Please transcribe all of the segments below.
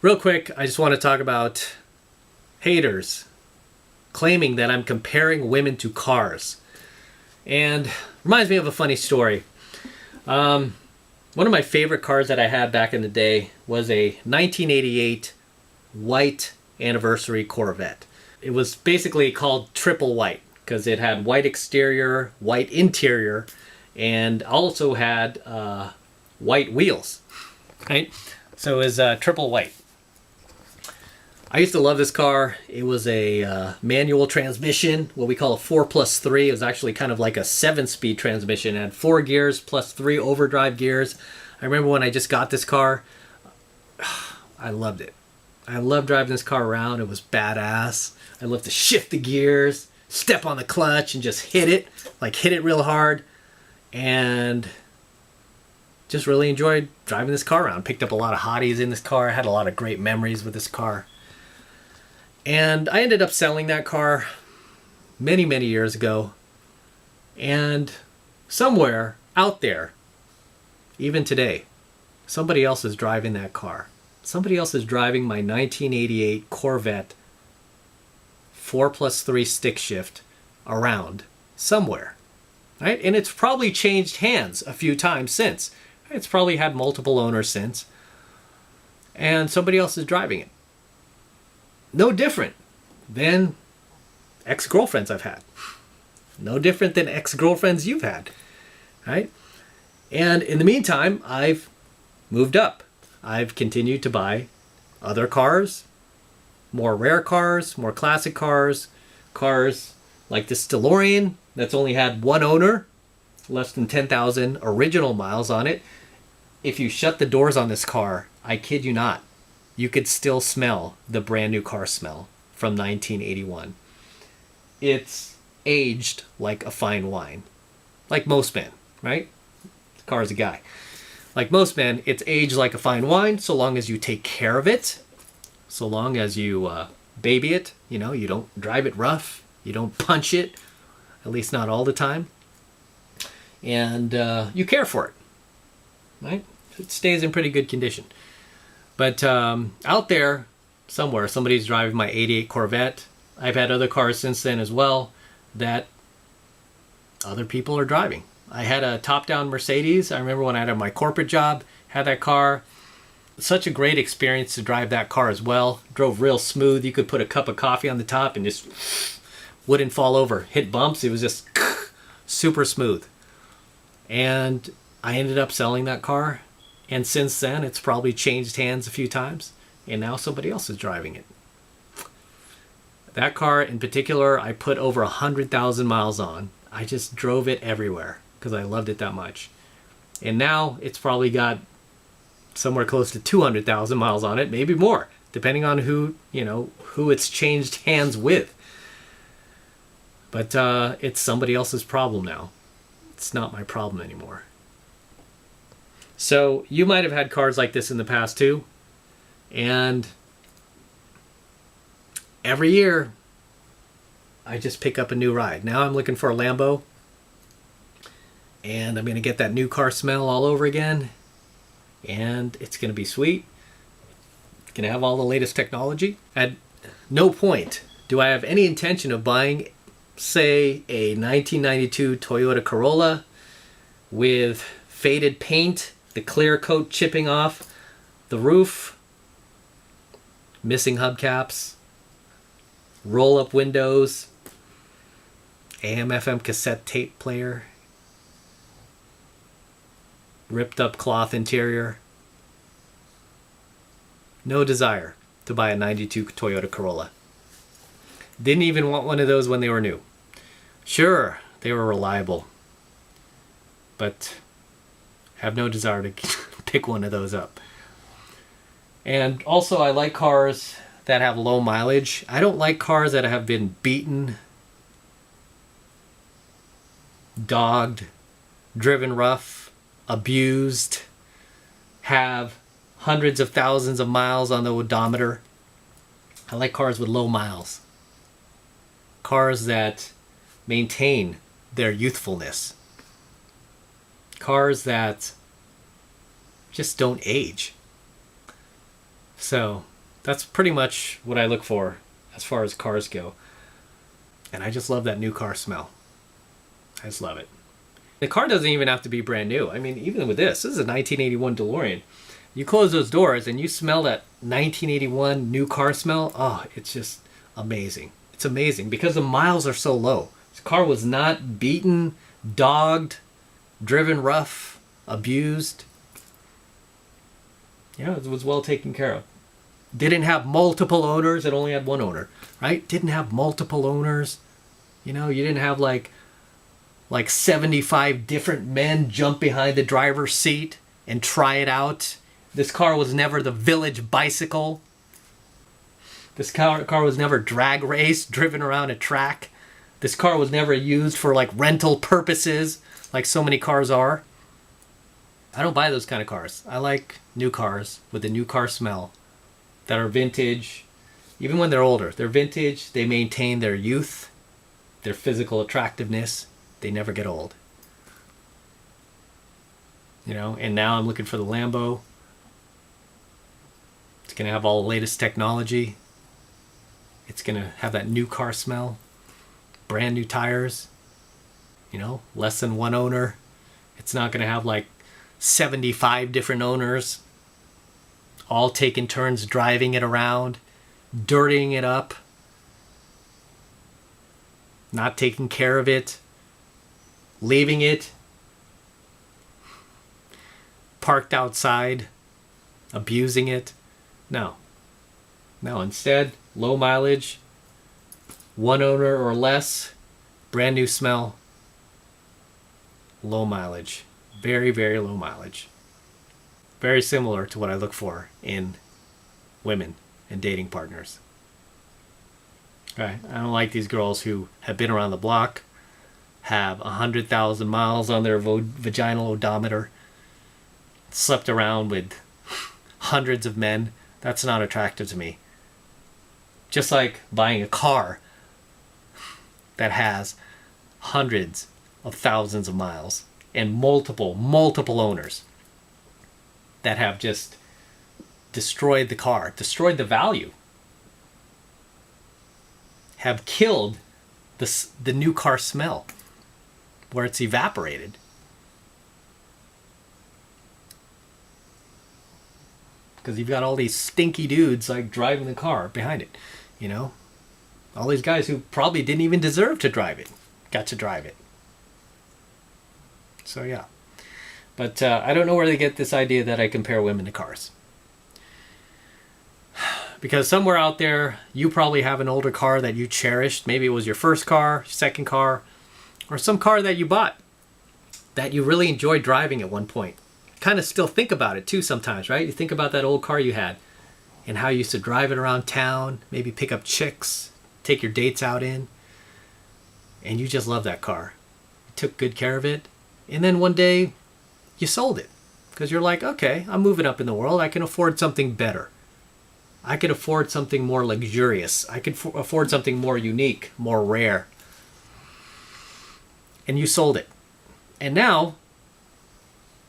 Real quick, I just want to talk about haters claiming that I'm comparing women to cars. And reminds me of a funny story. One of my favorite cars that I had back in the day was a 1988 white anniversary Corvette. It was basically called triple white because it had white exterior, white interior, and also had white wheels. Right? So it was triple white. I used to love this car. It was a manual transmission, what we call a 4+3. It was actually kind of like a 7-speed transmission. It had 4 gears plus 3 overdrive gears. I remember when I just got this car, I loved it. I loved driving this car around. It was badass. I loved to shift the gears, step on the clutch, and just hit it real hard. And just really enjoyed driving this car around. Picked up a lot of hotties in this car. I had a lot of great memories with this car. And I ended up selling that car many, many years ago. And somewhere out there, even today, somebody else is driving that car. Somebody else is driving my 1988 Corvette 4+3 stick shift around somewhere. Right? And it's probably changed hands a few times since. It's probably had multiple owners since. And somebody else is driving it. No different than ex-girlfriends I've had. No different than ex-girlfriends you've had. Right? And in the meantime, I've moved up. I've continued to buy other cars, more rare cars, more classic cars, cars like this DeLorean that's only had one owner, less than 10,000 original miles on it. If you shut the doors on this car, I kid you not, you could still smell the brand new car smell from 1981. It's aged like a fine wine. Like most men, right? The car's a guy. Like most men, it's aged like a fine wine so long as you take care of it, so long as you baby it, you don't drive it rough, you don't punch it, at least not all the time, and you care for it, right? It stays in pretty good condition. But out there, somewhere, somebody's driving my 88 Corvette. I've had other cars since then as well that other people are driving. I had a top-down Mercedes. I remember when I had my corporate job, had that car. Such a great experience to drive that car as well. Drove real smooth. You could put a cup of coffee on the top and just wouldn't fall over. Hit bumps. It was just super smooth. And I ended up selling that car. And since then, it's probably changed hands a few times. And now somebody else is driving it. That car in particular, I put over 100,000 miles on. I just drove it everywhere because I loved it that much. And now it's probably got somewhere close to 200,000 miles on it, maybe more, depending on who it's changed hands with. But it's somebody else's problem now. It's not my problem anymore. So you might have had cars like this in the past too. And every year, I just pick up a new ride. Now I'm looking for a Lambo. And I'm going to get that new car smell all over again. And it's going to be sweet. It's going to have all the latest technology. At no point do I have any intention of buying, say, a 1992 Toyota Corolla with faded paint, the clear coat chipping off the roof, missing hubcaps, roll-up windows, AM/FM cassette tape player, ripped up cloth interior. No desire to buy a 92 Toyota Corolla. Didn't even want one of those when they were new. Sure, they were reliable, but have no desire to pick one of those up. And also, I like cars that have low mileage. I don't like cars that have been beaten, dogged, driven rough, abused, have hundreds of thousands of miles on the odometer. I like cars with low miles. Cars that maintain their youthfulness. Cars that just don't age. So That's pretty much what I look for as far as cars go. And I just love that new car smell. I just love it. The car doesn't even have to be brand new. I mean, even with this is a 1981 DeLorean. You close those doors and you smell that 1981 new car smell. Oh, it's just amazing. It's amazing because the miles are so low. This car was not beaten, dogged, driven rough, abused. Yeah, it was well taken care of. Didn't have multiple owners. It only had one owner, right? Didn't have multiple owners. You know, you didn't have like 75 different men jump behind the driver's seat and try it out. This car was never the village bicycle. This car was never drag raced, driven around a track. This car was never used for like rental purposes like so many cars are. I don't buy those kind of cars. I like new cars with a new car smell that are vintage. Even when they're older, they're vintage. They maintain their youth, their physical attractiveness. They never get old. You know, and now I'm looking for the Lambo. It's going to have all the latest technology. It's going to have that new car smell. Brand new tires. You know, less than one owner. It's not going to have like 75 different owners all taking turns driving it around, dirtying it up, not taking care of it, leaving it parked outside, abusing it. No. Instead, low mileage, one owner or less, brand new smell, low mileage. Very, very low mileage. Very similar to what I look for in women and dating partners. Right? I don't like these girls who have been around the block, have 100,000 miles on their vaginal odometer, slept around with hundreds of men. That's not attractive to me. Just like buying a car that has hundreds of thousands of miles and multiple owners that have just destroyed the car, destroyed the value, have killed the new car smell where it's evaporated. Because you've got all these stinky dudes like driving the car behind it, you know? All these guys who probably didn't even deserve to drive it, got to drive it. So yeah. But I don't know where they get this idea that I compare women to cars. Because somewhere out there, you probably have an older car that you cherished. Maybe it was your first car, second car, or some car that you bought that you really enjoyed driving at one point. Kind of still think about it too sometimes, right? You think about that old car you had and how you used to drive it around town, maybe pick up chicks, take your dates out in, and you just love that car. You took good care of it, and then one day you sold it because you're like, okay, I'm moving up in the world. I can afford something better. I can afford something more luxurious. I can afford something more unique, more rare. And you sold it. And now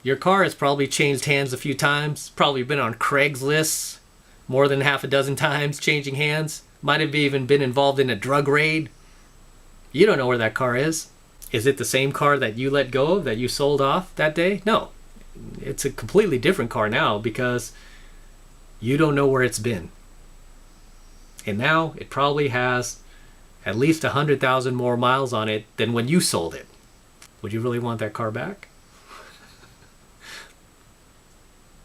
your car has probably changed hands a few times, probably been on Craigslist more than half a dozen times, changing hands. Might have even been involved in a drug raid. You don't know where that car is. Is it the same car that you let go of, that you sold off that day? No. It's a completely different car now because you don't know where it's been. And now it probably has at least 100,000 more miles on it than when you sold it. Would you really want that car back?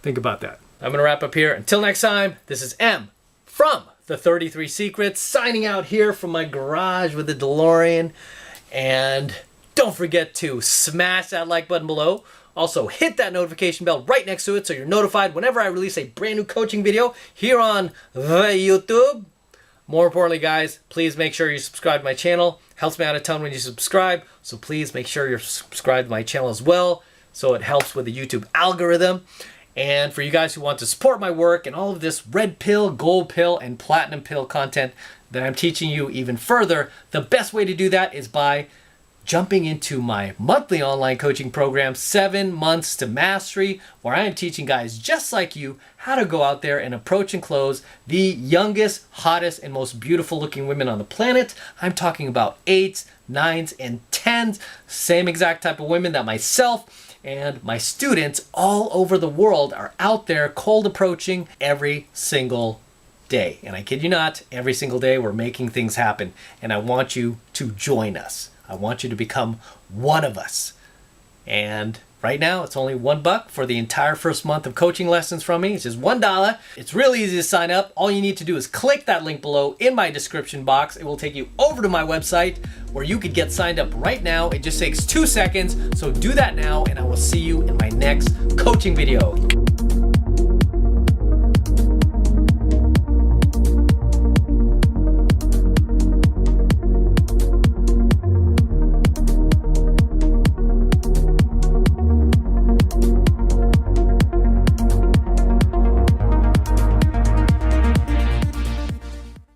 Think about that. I'm going to wrap up here. Until next time, this is M from The 33 Secrets, signing out here from my garage with the DeLorean. And don't forget to smash that like button below. Also, hit that notification bell right next to it so you're notified whenever I release a brand new coaching video here on the YouTube. More importantly, guys, please make sure you subscribe to my channel. Helps me out a ton when you subscribe. So please make sure you're subscribed to my channel as well, so it helps with the YouTube algorithm. And for you guys who want to support my work and all of this red pill, gold pill, and platinum pill content that I'm teaching you even further, the best way to do that is by jumping into my monthly online coaching program, 7 Months to Mastery, where I am teaching guys just like you how to go out there and approach and close the youngest, hottest, and most beautiful looking women on the planet. I'm talking about 8s, 9s, and 10s, same exact type of women that myself and my students all over the world are out there cold approaching every single day. And I kid you not, every single day we're making things happen. And I want you to join us. I want you to become one of us. And right now it's only $1 for the entire first month of coaching lessons from me. It's just $1. It's really easy to sign up. All you need to do is click that link below in my description box. It will take you over to my website where you could get signed up right now. It just takes 2 seconds. So do that now, and I will see you in my next coaching video.